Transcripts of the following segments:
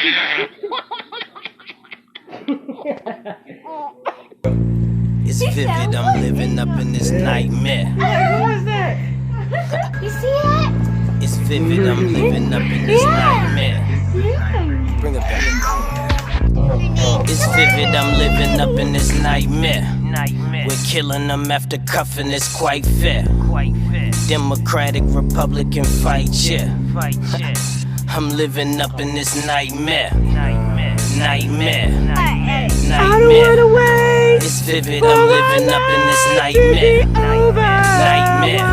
It's vivid, I'm living up in this nightmare. Who is that? You see it? It's vivid, I'm living up in this nightmare. Bring it back. It's vivid, I'm living up in this nightmare. We're killing them after cuffing, it's quite fair. Democratic, Republican fight, yeah. I'm living up in this nightmare. Nightmare. I don't wanna wait. It's vivid, I'm living up in this nightmare. Nightmare.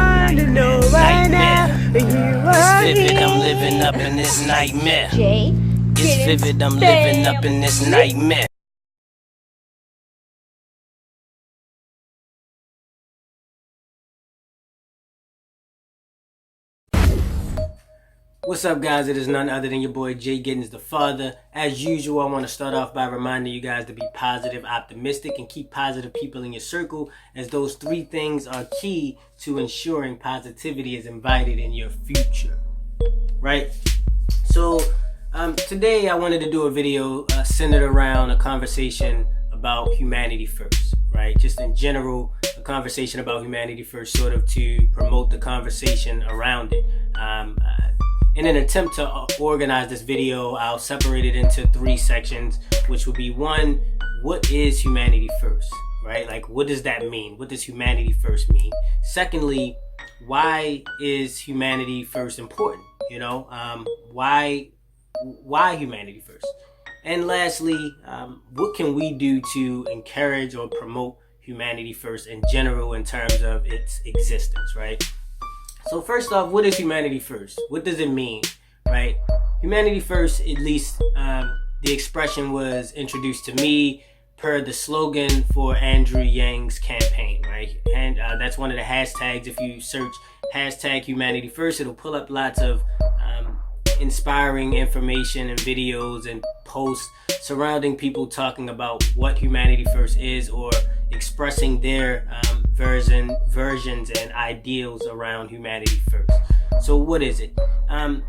Nightmare. It's vivid, I'm living up in this nightmare. It's vivid, I'm living up in this nightmare. What's up, guys? It is none other than your boy JGiddins the father. As usual, I want to start off by reminding you guys to be positive, optimistic, and keep positive people in your circle, as those three things are key to ensuring positivity is invited in your future. Right? So today I wanted to do a video centered around a conversation about humanity first. Right? Just in general, a conversation about humanity first, sort of to promote the conversation around it. In an attempt to organize this video, I'll separate it into three sections, which would be: one, what is humanity first, right? Like, what does that mean? What does humanity first mean? Secondly, why is humanity first important? You know, why humanity first? And lastly, what can we do to encourage or promote humanity first in general in terms of its existence, right? So first off, what is humanity first? What does it mean, right? Humanity first, at least the expression was introduced to me per the slogan for Andrew Yang's campaign, right? And that's one of the hashtags. If you search hashtag humanity first, it'll pull up lots of inspiring information and videos and posts surrounding people talking about what humanity first is, or expressing their versions and ideals around humanity first. So what is it? And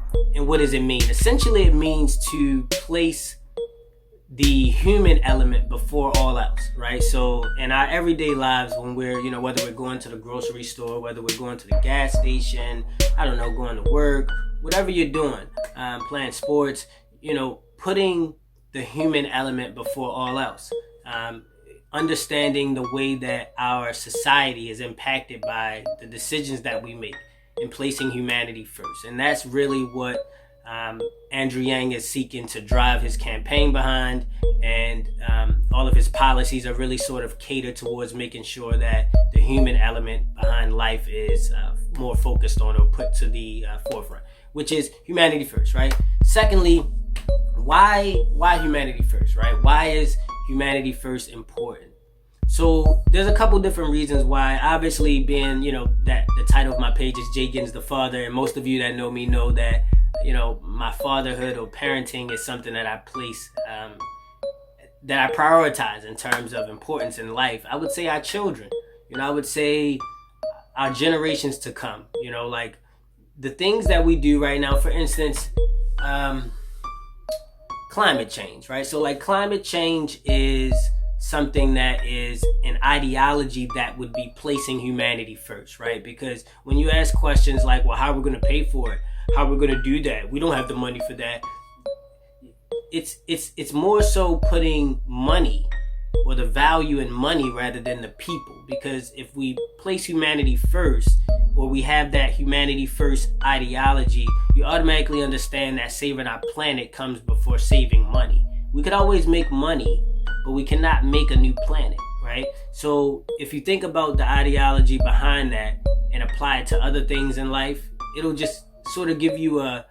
what does it mean? Essentially, it means to place the human element before all else, right? So in our everyday lives, when we're, whether we're going to the grocery store, whether we're going to the gas station, I don't know, going to work, whatever you're doing, playing sports, putting the human element before all else. Understanding the way that our society is impacted by the decisions that we make, and placing humanity first. And that's really what Andrew Yang is seeking to drive his campaign behind, and all of his policies are really sort of catered towards making sure that the human element behind life is more focused on, or put to the forefront, which is humanity first, right? Secondly, why humanity first, right? Why is humanity first important? So there's a couple different reasons why. Obviously, being that the title of my page is JGiddins the father, and most of you that know me know that my fatherhood or parenting is something that I place, that I prioritize in terms of importance in life. I would say our children, I would say our generations to come, like the things that we do right now. For instance, climate change, right? So like climate change is something that is an ideology that would be placing humanity first, right? Because when you ask questions like, well, how are we going to pay for it? How are we going to do that? We don't have the money for that. It's more so putting money, or the value in money, rather than the people. Because if we place humanity first, or we have that humanity first ideology, you automatically understand that saving our planet comes before saving money. We could always make money, but we cannot make a new planet, right? So if you think about the ideology behind that and apply it to other things in life, it'll just sort of give you a,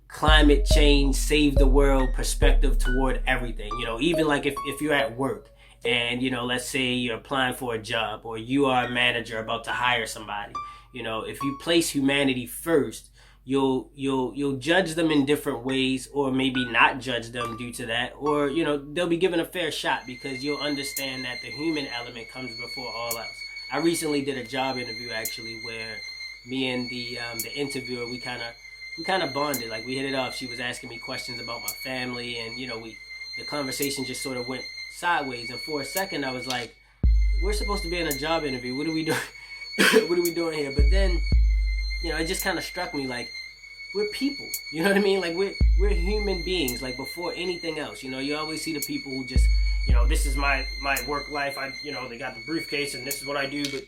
climate change, save the world perspective toward everything. Even like if you're at work and, let's say you're applying for a job, or you are a manager about to hire somebody, if you place humanity first, you'll judge them in different ways, or maybe not judge them due to that, or they'll be given a fair shot, because you'll understand that the human element comes before all else. I recently did a job interview, actually, where me and the interviewer, we kind of we kind of bonded. Like, we hit it off. She was asking me questions about my family, and the conversation just sort of went sideways. And for a second, I was like, we're supposed to be in a job interview. What are we doing? What are we doing here? But then, it just kind of struck me like, we're people. You know what I mean? Like, we're human beings. Like, before anything else, you always see the people who just, this is my work life. They got the briefcase and this is what I do. But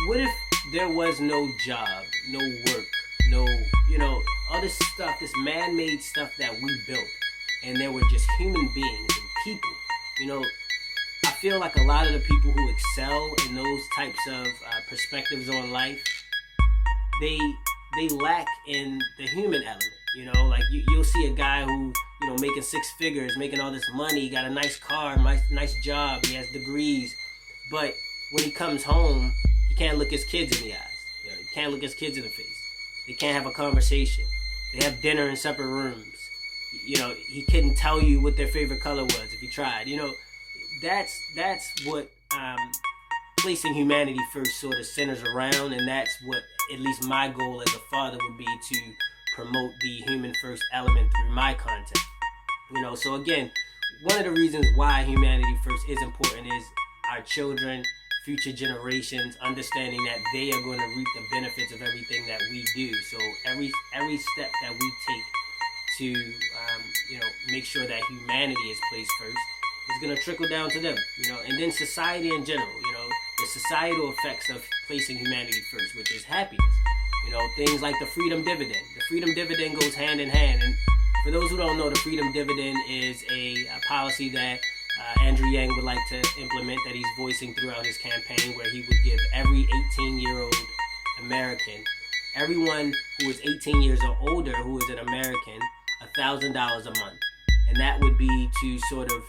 what if there was no job, no work, no, all this stuff, this man-made stuff that we built, and there were just human beings and people? I feel like a lot of the people who excel in those types of perspectives on life, they lack in the human element. Like you'll see a guy who, making six figures, making all this money, got a nice car, nice job, he has degrees, but when he comes home, he can't look his kids in the eyes. He can't look his kids in the face. They can't have a conversation. They have dinner in separate rooms. He couldn't tell you what their favorite color was if he tried. That's what placing humanity first sort of centers around, and that's what at least my goal as a father would be, to promote the human first element through my content. So again, one of the reasons why humanity first is important is our children, future generations, understanding that they are going to reap the benefits of everything that we do. So every step that we take to make sure that humanity is placed first is going to trickle down to them, and then society in general, the societal effects of placing humanity first, which is happiness. Things like the freedom dividend. The freedom dividend goes hand in hand. And for those who don't know, the freedom dividend is a policy that Andrew Yang would like to implement, that he's voicing throughout his campaign, where he would give every 18-year-old American, everyone who is 18 years or older who is an American, $1,000 a month. And that would be to sort of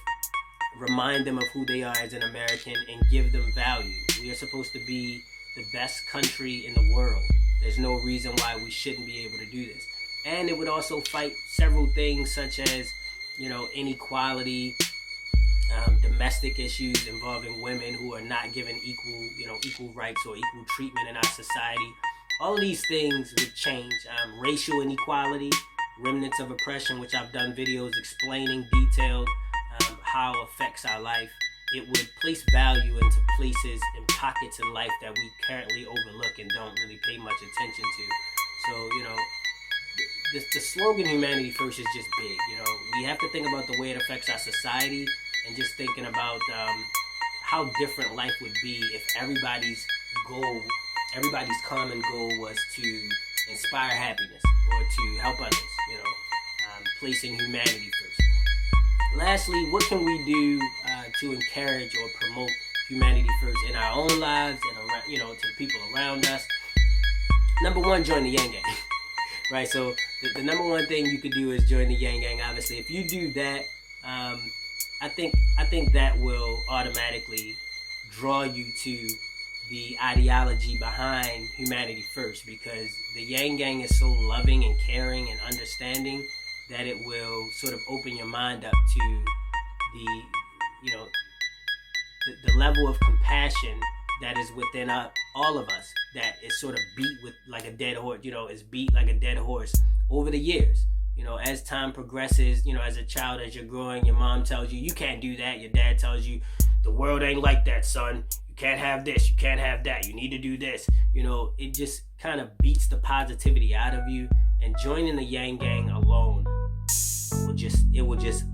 remind them of who they are as an American and give them value. We are supposed to be the best country in the world. There's no reason why we shouldn't be able to do this. And it would also fight several things such as, inequality, domestic issues involving women who are not given equal rights or equal treatment in our society. All of these things would change. Racial inequality, remnants of oppression, which I've done videos explaining detailed how it affects our life. It would place value into places and pockets in life that we currently overlook and don't really pay much attention to. So, the slogan humanity first is just big. We have to think about the way it affects our society, and just thinking about how different life would be if everybody's common goal was to inspire happiness or to help others, placing humanity first. Lastly, what can we do to encourage or promote humanity first in our own lives and around, to the people around us? Number one, join the YangGang. Right, so the number one thing you could do is join the YangGang. Obviously, if you do that, I think that will automatically draw you to the ideology behind humanity first, because the YangGang is so loving and caring and understanding that it will sort of open your mind up to the level of compassion that is within all of us, that is sort of beat like a dead horse, is beat like a dead horse over the years. As time progresses, as a child, as you're growing, your mom tells you, you can't do that. Your dad tells you, the world ain't like that, son. You can't have this. You can't have that. You need to do this. It just kind of beats the positivity out of you. And joining the YangGang alone will just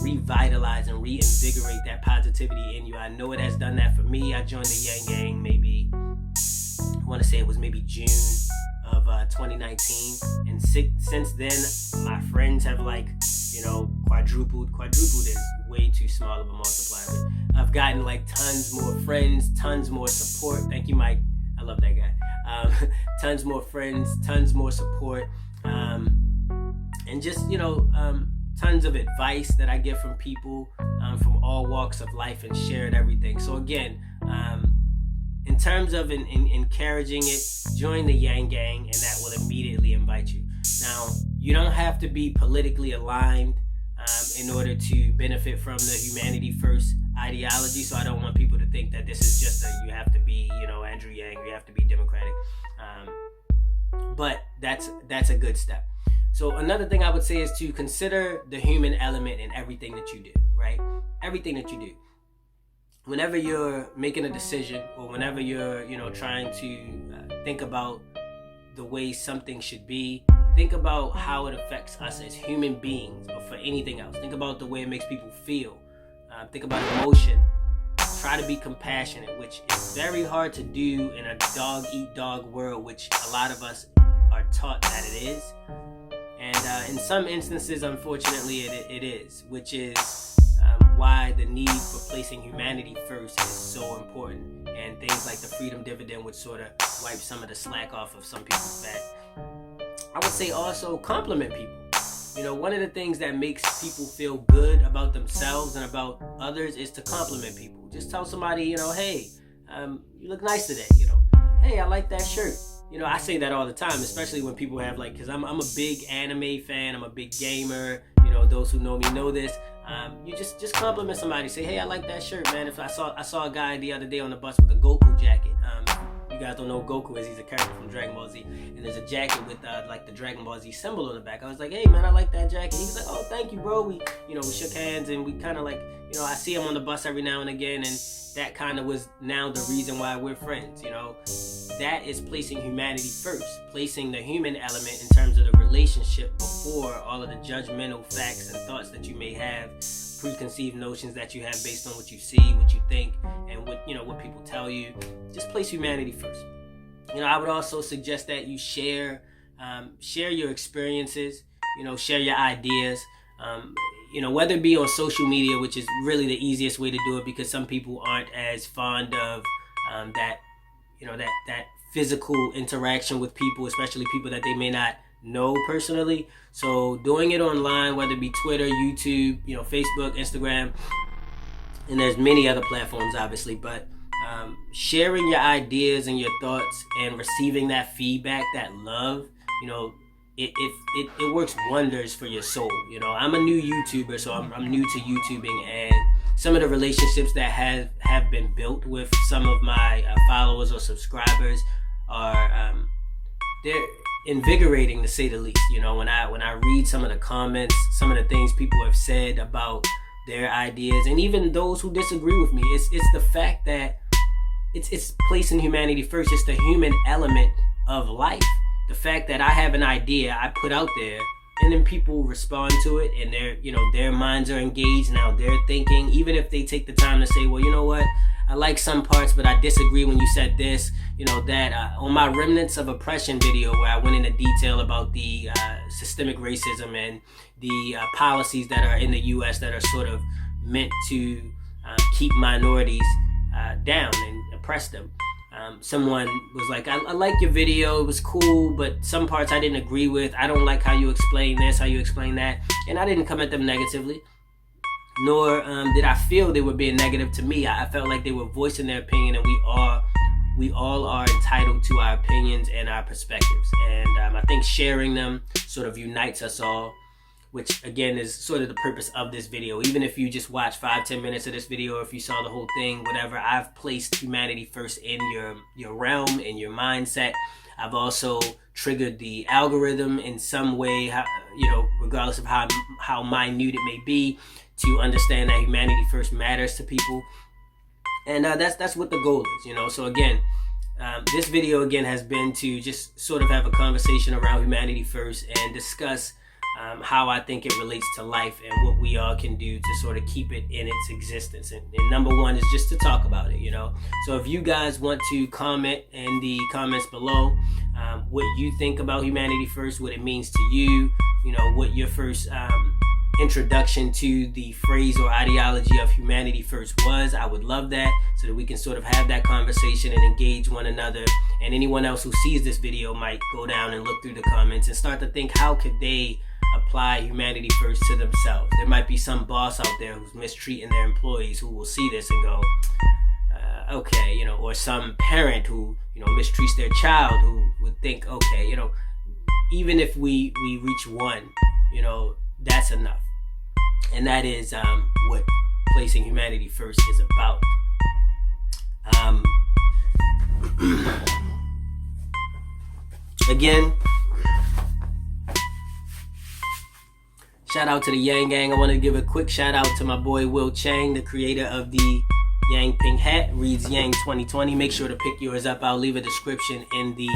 revitalize and reinvigorate that positivity in you. I know it has done that for me. I joined the YangGang maybe, I want to say it was maybe June of 2019, and since then my friends have quadrupled. Quadrupled is way too small of a multiplier, but I've gotten tons more friends, tons more support. Thank you, Mike. I love that guy. Tons more friends, tons more support, and just tons of advice that I get from people from all walks of life and shared everything. So again, in terms of encouraging it, join the YangGang, and that will immediately invite you. Now, you don't have to be politically aligned in order to benefit from the humanity first ideology. So I don't want people to think that this is just you have to be, Andrew Yang, or you have to be Democratic. but that's a good step. So another thing I would say is to consider the human element in everything that you do, right? Everything that you do. Whenever you're making a decision, or whenever you're, trying to think about the way something should be, think about how it affects us as human beings, or for anything else. Think about the way it makes people feel. Think about emotion. Try to be compassionate, which is very hard to do in a dog-eat-dog world, which a lot of us are taught that it is. And in some instances, unfortunately, it is, which is why the need for placing humanity first is so important. And things like the freedom dividend would sort of wipe some of the slack off of some people's back. I would say also compliment people. One of the things that makes people feel good about themselves and about others is to compliment people. Just tell somebody, hey, you look nice today. Hey, I like that shirt. I say that all the time, especially when people have because I'm a big anime fan. I'm a big gamer. Those who know me know this. You just compliment somebody. Say, hey, I like that shirt, man. If I saw a guy the other day on the bus with a Goku jacket. You guys don't know what Goku is. He's a character from Dragon Ball Z, and there's a jacket with the Dragon Ball Z symbol on the back. I was like, hey, man, I like that jacket. He was like, oh, thank you, bro. We shook hands, and we kind of I see him on the bus every now and again, and that kind of was now the reason why we're friends. That is placing humanity first, placing the human element in terms of the relationship before all of the judgmental facts and thoughts that you may have, preconceived notions that you have based on what you see, what you think, and what people tell you. Just place humanity first. I would also suggest that you share your experiences, share your ideas, whether it be on social media, which is really the easiest way to do it because some people aren't as fond of that physical interaction with people, especially people that they may not know personally. So doing it online, whether it be Twitter, YouTube, Facebook, Instagram, and there's many other platforms obviously, but sharing your ideas and your thoughts and receiving that feedback, that love, it works wonders for your soul. I'm a new YouTuber, so I'm new to YouTubing, and some of the relationships that have been built with some of my followers or subscribers are they're invigorating, to say the least. When I read some of the comments, some of the things people have said about their ideas, and even those who disagree with me, it's the fact that it's placing humanity first. It's the human element of life. The fact that I have an idea I put out there, and then people respond to it, and their minds are engaged. Now they're thinking, even if they take the time to say, well, you know what, I like some parts, but I disagree when you said this. That on my Remnants of Oppression video, where I went into detail about the systemic racism and the policies that are in the U.S. that are sort of meant to keep minorities down and oppress them. Someone was like, I like your video, it was cool, but some parts I didn't agree with. I don't like how you explain this, how you explain that. And I didn't come at them negatively, nor did I feel they were being negative to me. I felt like they were voicing their opinion, and we all are entitled to our opinions and our perspectives. And I think sharing them sort of unites us all, which again is sort of the purpose of this video. Even if you just watch 5-10 minutes of this video, or if you saw the whole thing, whatever, I've placed humanity first in your realm, in your mindset. I've also triggered the algorithm in some way, regardless of how minute it may be, to understand that humanity first matters to people. And that's what the goal is, So again, this video again has been to just sort of have a conversation around humanity first and discuss how I think it relates to life and what we all can do to sort of keep it in its existence. And number one is just to talk about it, So if you guys want to comment in the comments below what you think about humanity first, what it means to you, what your first introduction to the phrase or ideology of humanity first was, I would love that, so that we can sort of have that conversation and engage one another. And anyone else who sees this video might go down and look through the comments and start to think, how could they apply humanity first to themselves? There might be some boss out there who's mistreating their employees who will see this and go, okay, or some parent who, mistreats their child who would think, okay, even if we reach one, that's enough. And that is what placing humanity first is about. Again, shout out to the Yang Gang. I want to give a quick shout out to my boy Will Chang, the creator of the Yang Pink Hat. Reads Yang 2020. Make sure to pick yours up. I'll leave a description in the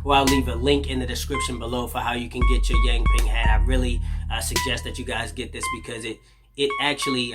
I'll leave a link in the description below for how you can get your Yang Pink Hat. I really suggest that you guys get this because it actually,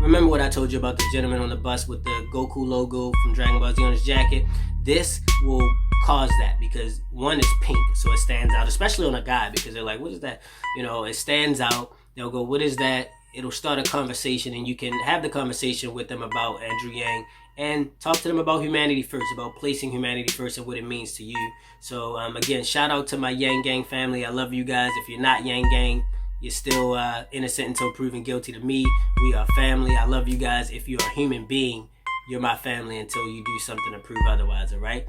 remember what I told you about the gentleman on the bus with the Goku logo from Dragon Ball Z on his jacket? This will cause that because one is pink, so it stands out, especially on a guy, because they're like, what is that? You know, it stands out. They'll go, what is that? It'll start a conversation, and you can have the conversation with them about Andrew Yang and talk to them about humanity first, about placing humanity first and what it means to you. So again, shout out to my Yang Gang family. I love you guys. If you're not Yang Gang, you're still innocent until proven guilty to me. We are family. I love you guys. If you're a human being, you're my family until you do something to prove otherwise, all right?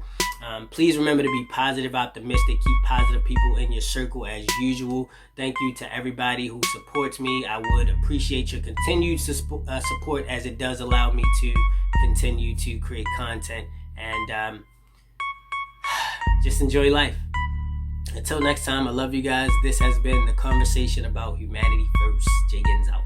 Please remember to be positive, optimistic. Keep positive people in your circle as usual. Thank you to everybody who supports me. I would appreciate your continued support, as it does allow me to continue to create content. And just enjoy life. Until next time, I love you guys. This has been the conversation about humanity first. JGiddins out.